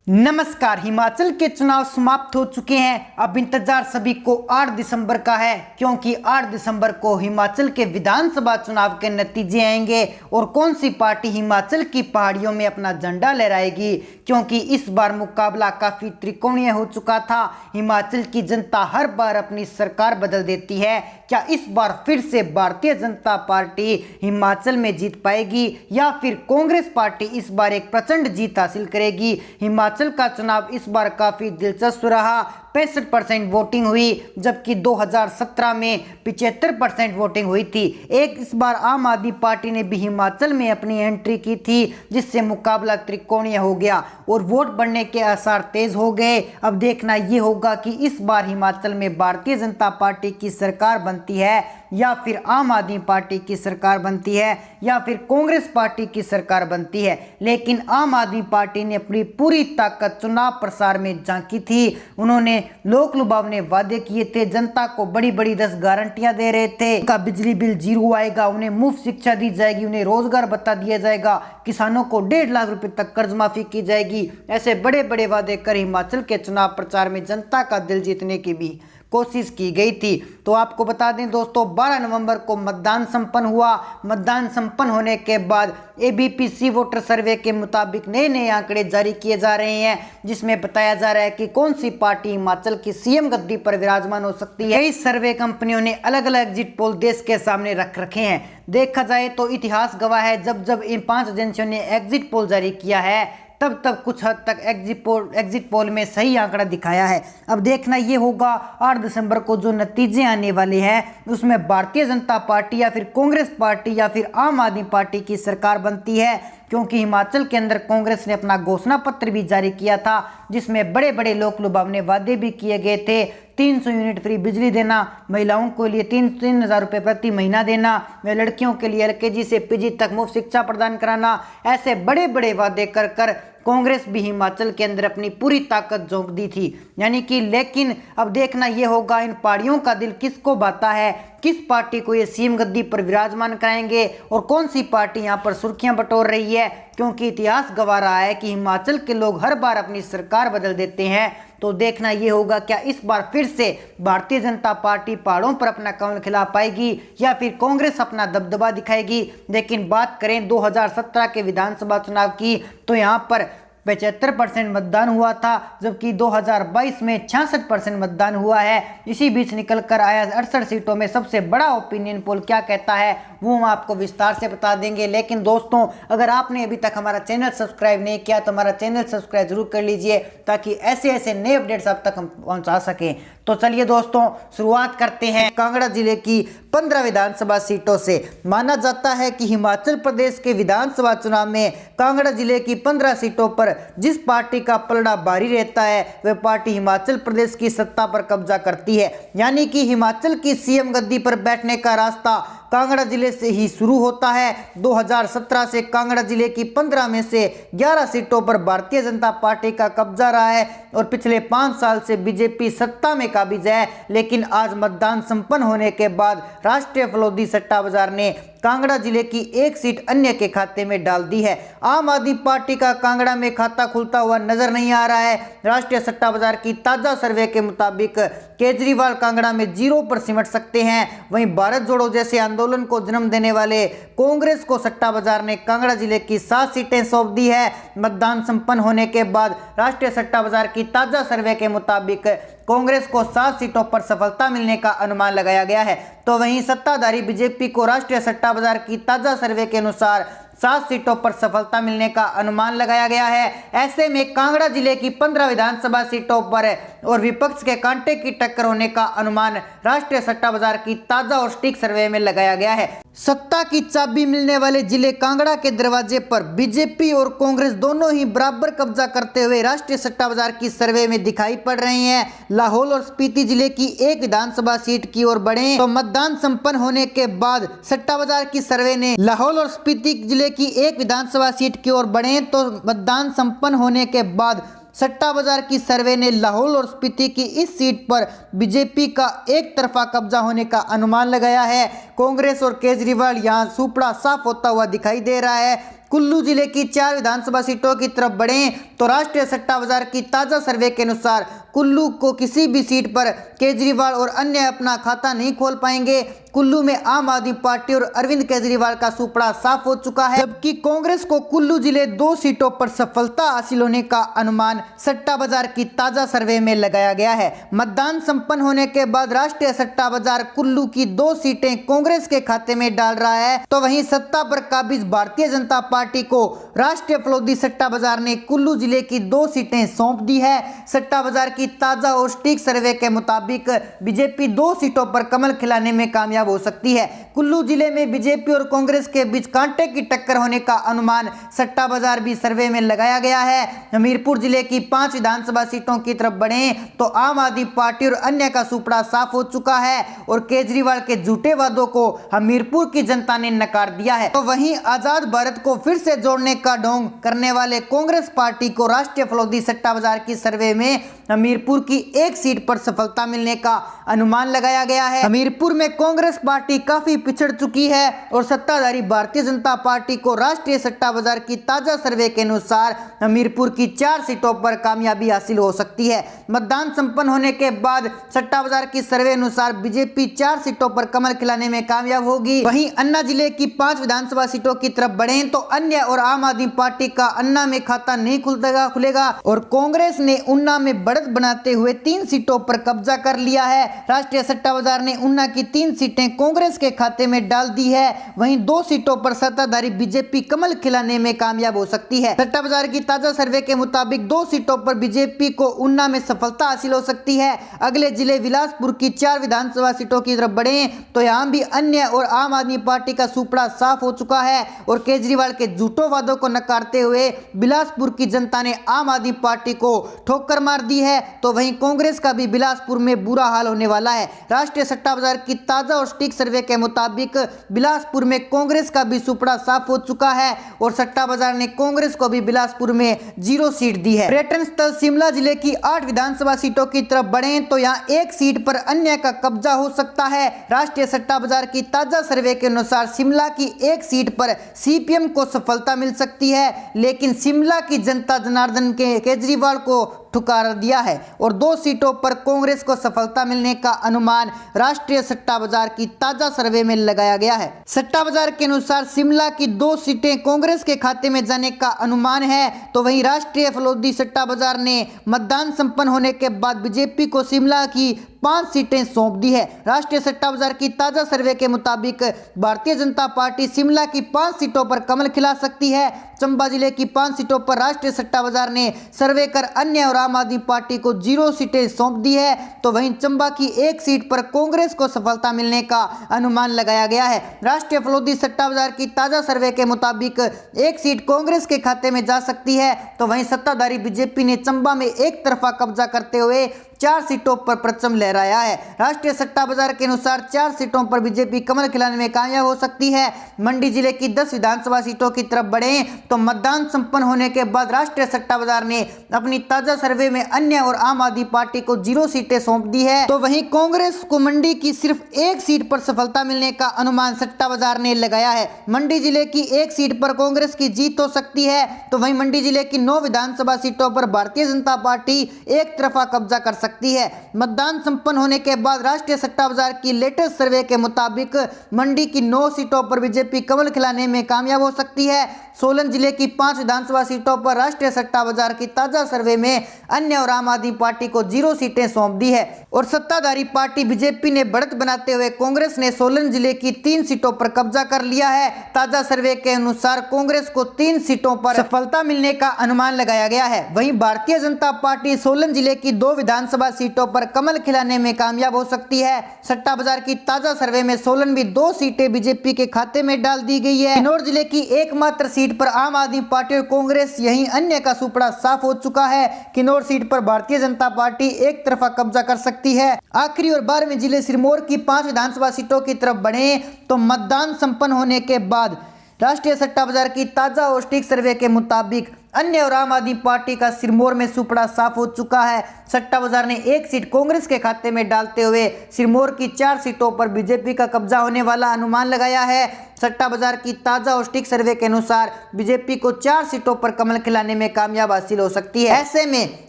नमस्कार। हिमाचल के चुनाव समाप्त हो चुके हैं। अब इंतजार सभी को 8 दिसंबर का है, क्योंकि 8 दिसंबर को हिमाचल के विधानसभा चुनाव के नतीजे आएंगे और कौन सी पार्टी हिमाचल की पहाड़ियों में अपना झंडा लहराएगी। क्योंकि इस बार मुकाबला काफी त्रिकोणीय हो चुका था। हिमाचल की जनता हर बार अपनी सरकार बदल देती है। क्या इस बार फिर से भारतीय जनता पार्टी हिमाचल में जीत पाएगी या फिर कांग्रेस पार्टी इस बार एक प्रचंड जीत हासिल करेगी। हिमाचल का चुनाव इस बार काफी दिलचस्प रहा। 65% वोटिंग हुई, जबकि 2017 में 75% वोटिंग हुई थी। इस बार आम आदमी पार्टी ने भी हिमाचल में अपनी एंट्री की थी, जिससे मुकाबला त्रिकोणीय हो गया और वोट बढ़ने के आसार तेज हो गए। अब देखना यह होगा कि इस बार हिमाचल में भारतीय जनता पार्टी की सरकार बनती है या फिर आम आदमी पार्टी की सरकार बनती है या फिर कांग्रेस पार्टी की सरकार बनती है। लेकिन आम आदमी पार्टी ने अपनी पूरी ताकत चुनाव प्रसार में झांकी थी। उन्होंने लोक लुभावने वादे किए थे, जनता को बड़ी बड़ी 10 गारंटियां दे रहे थे। उनका बिजली बिल जीरो आएगा, उन्हें मुफ्त शिक्षा दी जाएगी, उन्हें रोजगार भत्ता दिया जाएगा, किसानों को 1.5 लाख रुपए तक कर्ज माफी की जाएगी। ऐसे बड़े बड़े वादे कर हिमाचल के चुनाव प्रचार में जनता का दिल जीतने की भी कोशिश की गई थी। तो आपको बता दें दोस्तों, 12 नवंबर को मतदान संपन्न हुआ। मतदान संपन्न होने के बाद एबीपी वोटर सर्वे के मुताबिक नए नए आंकड़े जारी किए जा रहे हैं, जिसमें बताया जा रहा है कि कौन सी पार्टी हिमाचल की सीएम गद्दी पर विराजमान हो सकती है। कई सर्वे कंपनियों ने अलग अलग एग्जिट पोल देश के सामने रख रखे हैं। देखा जाए तो इतिहास गवाह है, जब जब इन 5 एजेंसियों ने एग्जिट पोल जारी किया है तब तब कुछ हद तक एग्जिट पोल में सही आंकड़ा दिखाया है। अब देखना ये होगा 8 दिसंबर को जो नतीजे आने वाले हैं उसमें भारतीय जनता पार्टी या फिर कांग्रेस पार्टी या फिर आम आदमी पार्टी की सरकार बनती है। क्योंकि हिमाचल के अंदर कांग्रेस ने अपना घोषणा पत्र भी जारी किया था, जिसमें बड़े बड़े लोक लुभावने वादे भी किए गए थे। 300 यूनिट फ्री बिजली देना, महिलाओं के लिए 3,000 रुपये प्रति महीना देना, व लड़कियों के लिए एलकेजी से पीजी तक मुफ्त शिक्षा प्रदान कराना। ऐसे बड़े बड़े वादे कर कर कांग्रेस भी हिमाचल के अंदर अपनी पूरी ताकत झोंक दी थी। यानी कि लेकिन अब देखना यह होगा इन पहाड़ियों का दिल किसको भाता है, किस पार्टी को ये सीएम गद्दी पर विराजमान कराएंगे और कौन सी पार्टी यहाँ पर सुर्खियां बटोर रही है। क्योंकि इतिहास गवाह रहा है कि हिमाचल के लोग हर बार अपनी सरकार बदल देते हैं। तो देखना ये होगा क्या इस बार फिर से भारतीय जनता पार्टी पहाड़ों पर अपना कमल खिला पाएगी या फिर कांग्रेस अपना दबदबा दिखाएगी। लेकिन बात करें 2017 के विधानसभा चुनाव की, तो यहाँ पर 75% मतदान हुआ था, जबकि 2022 में 66% मतदान हुआ है। इसी बीच निकल कर आया 68 सीटों में सबसे बड़ा ओपिनियन पोल क्या कहता है वो हम आपको विस्तार से बता देंगे। लेकिन दोस्तों, अगर आपने अभी तक हमारा चैनल सब्सक्राइब नहीं किया तो हमारा चैनल सब्सक्राइब जरूर कर लीजिए, ताकि ऐसे ऐसे नए अपडेट्स आप तक हम पहुंचा सकें। तो चलिए दोस्तों, शुरुआत करते हैं कांगड़ा जिले की 15 विधानसभा सीटों से। माना जाता है कि हिमाचल प्रदेश के विधानसभा चुनाव में कांगड़ा जिले की 15 सीटों पर जिस पार्टी का पलड़ा भारी रहता है वह पार्टी हिमाचल प्रदेश की सत्ता पर कब्जा करती है। यानी कि हिमाचल की सीएम गद्दी पर बैठने का रास्ता कांगड़ा जिले से ही शुरू होता है। 2017 से कांगड़ा जिले की 15 में से 11 सीटों पर भारतीय जनता पार्टी का कब्जा रहा है और पिछले 5 साल से बीजेपी सत्ता में काबिज है। लेकिन आज मतदान संपन्न होने के बाद राष्ट्रीय फलोदी सट्टा बाजार ने कांगड़ा जिले की एक सीट अन्य के खाते में डाल दी है। आम आदमी पार्टी का कांगड़ा में खाता खुलता हुआ नजर नहीं आ रहा है। राष्ट्रीय सट्टा बाजार की ताजा सर्वे के मुताबिक केजरीवाल कांगड़ा में 0 पर सिमट सकते हैं। वहीं भारत जोड़ो जैसे आंदोलन को जन्म देने वाले कांग्रेस को सट्टा बाजार ने कांगड़ा जिले की 7 सीटें सौंप दी है। मतदान संपन्न होने के बाद राष्ट्रीय सट्टा बाजार की ताजा सर्वे के मुताबिक कांग्रेस को 7 सीटों पर सफलता मिलने का अनुमान लगाया गया है। तो वहीं सत्ताधारी बीजेपी को राष्ट्रीय सट्टा बाजार की ताजा सर्वे के अनुसार 7 सीटों पर सफलता मिलने का अनुमान लगाया गया है। ऐसे में कांगड़ा जिले की 15 विधानसभा सीटों पर और विपक्ष के कांटे की टक्कर होने का अनुमान राष्ट्रीय सट्टा बाजार की ताजा और सटीक सर्वे में लगाया गया है। सत्ता की चाबी मिलने वाले जिले कांगड़ा के दरवाजे पर बीजेपी और कांग्रेस दोनों ही बराबर कब्जा करते हुए राष्ट्रीय सट्टा बाजार की सर्वे में दिखाई पड़ रहे हैं। लाहौल और स्पीति जिले की एक विधानसभा सीट की ओर बढ़े तो मतदान संपन्न होने के बाद सट्टा बाजार की सर्वे ने लाहौल और स्पीति जिले की एक विधानसभा सीट की ओर बढ़े तो मतदान संपन्न होने के बाद सट्टा बाजार की सर्वे ने लाहौल और स्पीति की इस सीट पर बीजेपी का एक तरफा कब्जा होने का अनुमान लगाया है। कांग्रेस और केजरीवाल यहां सुपड़ा साफ होता हुआ दिखाई दे रहा है। कुल्लू जिले की 4 विधानसभा सीटों की तरफ बढ़ें तो राष्ट्रीय सट्टा बाजार की ताजा सर्वे के अनुसार कुल्लू को किसी भी सीट पर केजरीवाल और अन्य अपना खाता नहीं खोल पाएंगे। कुल्लू में आम आदमी पार्टी और अरविंद केजरीवाल का सुपड़ा साफ हो चुका है, जबकि कांग्रेस को कुल्लू जिले 2 सीटों पर सफलता हासिल होने का अनुमान सट्टा बाजार की ताजा सर्वे में लगाया गया है। मतदान संपन्न होने के बाद राष्ट्रीय सट्टा बाजार कुल्लू की 2 सीटें कांग्रेस के खाते में डाल रहा है, तो वहीं सत्ता पर काबिज भारतीय जनता पार्टी को राष्ट्रीय फलोदी सट्टा बाजार ने कुल्लू जिले की 2 सीटें सौंप दी है। सट्टा बाजार की ताजा और सटीक सर्वे के मुताबिक बीजेपी 2 सीटों पर कमल खिलाने में कामयाब हो सकती है। कुल्लू जिले में बीजेपी और कांग्रेस के बीच कांटे की टक्कर होने का अनुमान सट्टा बाजार भी सर्वे में लगाया गया है। हमीरपुर जिले की 5 विधानसभा सीटों की तरफ बढ़ें तो आम आदमी पार्टी और अन्य का सुपड़ा साफ हो चुका है और केजरीवाल के झूठे वादों को हमीरपुर की जनता ने नकार दिया है। तो वहीं आजाद भारत को फिर से जोड़ने का ढोंग करने वाले कांग्रेस पार्टी को राष्ट्रीय फलोदी सट्टा बाजार की सर्वे में हमीरपुर की 1 सीट पर सफलता मिलने का अनुमान लगाया गया है। हमीरपुर में कांग्रेस पार्टी काफी पिछड़ चुकी है और सत्ताधारी भारतीय जनता पार्टी को राष्ट्रीय सट्टा बाजार की ताजा सर्वे के अनुसार हमीरपुर की 4 सीटों पर कामयाबी हासिल हो सकती है। मतदान संपन्न होने के बाद सट्टा बाजार की सर्वे अनुसार बीजेपी 4 सीटों पर कमल खिलाने में कामयाब होगी। वहीं अन्ना जिले की 5 विधानसभा सीटों की तरफ बढ़ें तो अन्य और आम आदमी पार्टी का अन्ना में खाता नहीं खुलेगा और कांग्रेस ने उन्ना में बढ़त बनाते हुए 3 सीटों पर कब्जा कर लिया है। राष्ट्रीय सट्टा बाजार ने उन्ना की 3 सीटें कांग्रेस के खाते में डाल दी है। वहीं 2 सीटों पर सत्ताधारी बीजेपी कमल खिलाने में कामयाब हो सकती है। सट्टा बाजार की ताजा सर्वे के मुताबिक 2 सीटों पर बीजेपी को उन्ना में सफलता हासिल हो सकती है। अगले जिले बिलासपुर की 4 विधानसभा सीटों की तरफ बढ़ें तो यहां भी अन्य और आम आदमी पार्टी का सुपड़ा साफ हो चुका है और केजरीवाल के झूठों वादों को नकारते हुए बिलासपुर की जनता ने आम आदमी पार्टी को ठोकर मार दी है। तो वहीं कांग्रेस का भी बिलासपुर में बुरा हाल होने वाला है। राष्ट्रीय सट्टा बाजार की ताजा और सटीक सर्वे के मुताबिक बिलासपुर में कांग्रेस का भी सुपड़ा साफ हो चुका है और सट्टा बाजार ने कांग्रेस को भी बिलासपुर में 0 सीट दी है। पर्यटन स्थल शिमला जिले की 8 विधानसभा सीटों की तरफ बढ़ें तो यहां 1 सीट पर अन्य का कब्जा हो सकता है। राष्ट्रीय सट्टा बाजार की ताजा सर्वे के अनुसार शिमला की 1 सीट पर सीपीएम को सफलता मिल सकती है, लेकिन शिमला की जनता जनार्दन के केजरीवाल को ठुकरा दिया है और 2 सीटों पर कांग्रेस को सफलता मिलने का अनुमान राष्ट्रीय सट्टा बाजार की ताजा सर्वे में लगाया गया है। सट्टा बाजार के अनुसार शिमला की 2 सीटें कांग्रेस के खाते में जाने का अनुमान है, तो वहीं राष्ट्रीय फलोदी सट्टा बाजार ने मतदान संपन्न होने के बाद बीजेपी को शिमला की 5 सीटें सौंप दी है। राष्ट्रीय सट्टा बाजार की ताजा सर्वे के मुताबिक भारतीय जनता पार्टी शिमला की 5 सीटों पर कमल खिला सकती है। चंबा जिले की 5 सीटों पर राष्ट्रीय सट्टा बाजार ने सर्वे कर अन्य और आम आदमी पार्टी को 0 सीटें सौंप दी है, तो वहीं चंबा की 1 सीट पर कांग्रेस को सफलता मिलने का अनुमान लगाया गया है। राष्ट्रीय फलोदी सट्टा बाजार की ताजा सर्वे के मुताबिक 1 सीट कांग्रेस के खाते में जा सकती है, तो वहीं सत्ताधारी बीजेपी ने चंबा में एक तरफा कब्जा करते हुए 4 सीटों पर परचम लहराया है। राष्ट्रीय सट्टा बाजार के अनुसार 4 सीटों पर बीजेपी कमल खिलाने में कामयाब हो सकती है। मंडी जिले की 10 विधानसभा सीटों की तरफ बढ़ें तो मतदान संपन्न होने के बाद राष्ट्रीय सट्टा बाजार ने अपनी ताजा सर्वे में अन्य और आम आदमी पार्टी को 0 सीटें सौंप दी है, तो वहीं कांग्रेस को मंडी की सिर्फ 1 सीट पर सफलता मिलने का अनुमान सट्टा बाजार ने लगाया है। मंडी जिले की 1 सीट पर कांग्रेस की जीत हो सकती है, तो वहीं मंडी जिले की 9 विधानसभा सीटों पर भारतीय जनता पार्टी एक तरफा कब्जा कर सकती है। मतदान संपन्न होने के बाद राष्ट्रीय सट्टा बाजार की लेटेस्ट सर्वे के मुताबिक मंडी की 9 सीटों पर बीजेपी कमल खिलाने में कामयाब हो सकती है। सोलन जिले की 5 विधानसभा सीटों पर राष्ट्रीय सट्टा बाजार की ताजा सर्वे में अन्य और आम आदमी पार्टी को 0 सीटें सौंप दी है और सत्ताधारी पार्टी बीजेपी ने बढ़त बनाते हुए कांग्रेस ने सोलन जिले की 3 सीटों पर कब्जा कर लिया है। ताजा सर्वे के अनुसार कांग्रेस को 3 सीटों पर सफलता मिलने का अनुमान लगाया गया है। वहीं भारतीय जनता पार्टी सोलन जिले की 2 विधानसभा सीटों पर कमल खिलाने में कामयाब हो सकती है। सट्टा बाजार की ताजा सर्वे में सोलन में 2 सीटें बीजेपी के खाते में डाल दी गई है। किन्नौर जिले की एकमात्र सीट पर आम आदमी पार्टी और कांग्रेस यहीं अन्य का सुपड़ा साफ हो चुका है। किन्नौर सीट पर भारतीय जनता पार्टी एक तरफा कब्जा कर सकती है। आखिरी और 12वें जिले सिरमौर की 5 विधानसभा सीटों की तरफ बढ़ें तो मतदान संपन्न होने के बाद राष्ट्रीय सट्टा बाजार की ताजा और सटीक सर्वे के मुताबिक अन्य और आम आदमी पार्टी का सिरमौर में सुपड़ा साफ हो चुका है। सट्टा बाजार ने एक सीट कांग्रेस के खाते में डालते हुए सिरमौर की 4 सीटों पर बीजेपी का कब्जा होने वाला अनुमान लगाया है। सट्टा बाजार की ताजा और स्टिक सर्वे के अनुसार बीजेपी को 4 सीटों पर कमल खिलाने में कामयाब हासिल हो सकती है। ऐसे में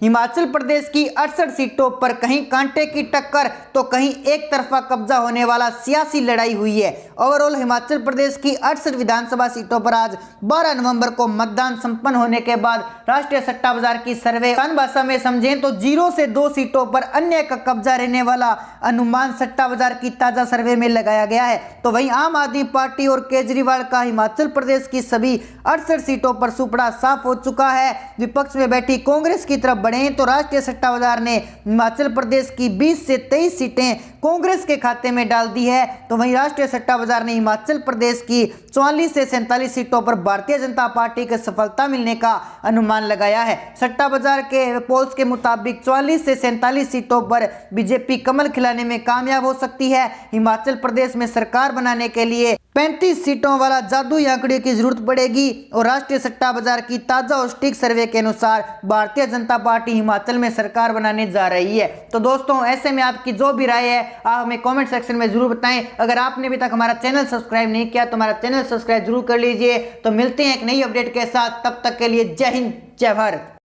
हिमाचल प्रदेश की 68 सीटों पर कहीं कांटे की टक्कर तो कहीं एक तरफा कब्जा होने वाला सियासी लड़ाई हुई है। ओवरऑल हिमाचल प्रदेश की 68 विधानसभा सीटों पर आज 12 नवंबर को मतदान संपन्न होने के बाद राष्ट्रीय सट्टा बाजार की सर्वे भाषा में समझें तो 0 से 2 सीटों पर अन्य का कब्जा रहने वाला अनुमान सट्टा बाजार की ताजा सर्वे में लगाया गया है। तो वहीं आम आदमी पार्टी और केजरीवाल का हिमाचल प्रदेश की सभी 68 सीटों पर सुपड़ा साफ हो चुका है। विपक्ष में बैठी कांग्रेस की तरफ बढ़े तो राष्ट्रीय सट्टा बाजार ने हिमाचल प्रदेश की 20 से 23 सीटें कांग्रेस के खाते में डाल दी है। तो वहीं राष्ट्रीय सट्टा बाजार ने हिमाचल प्रदेश की 44 से 47 सीटों पर भारतीय जनता पार्टी को सफलता मिलने का अनुमान लगाया है। सट्टा बाजार के पोल्स के मुताबिक 44 से 47 सीटों पर बीजेपी कमल खिलाने में कामयाब हो सकती है। हिमाचल प्रदेश में सरकार बनाने के लिए 35 सीटों वाला जादुई आंकड़े की जरूरत पड़ेगी और राष्ट्रीय सट्टा बाजार की ताजा और स्टिक सर्वे के अनुसार भारतीय जनता पार्टी हिमाचल में सरकार बनाने जा रही है। तो दोस्तों, ऐसे में आपकी जो भी राय है आप हमें कमेंट सेक्शन में जरूर बताएं। अगर आपने अभी तक हमारा चैनल सब्सक्राइब नहीं किया तो हमारा चैनल सब्सक्राइब जरूर कर लीजिए। तो मिलते हैं एक नई अपडेट के साथ, तब तक के लिए जय हिंद जय भारत।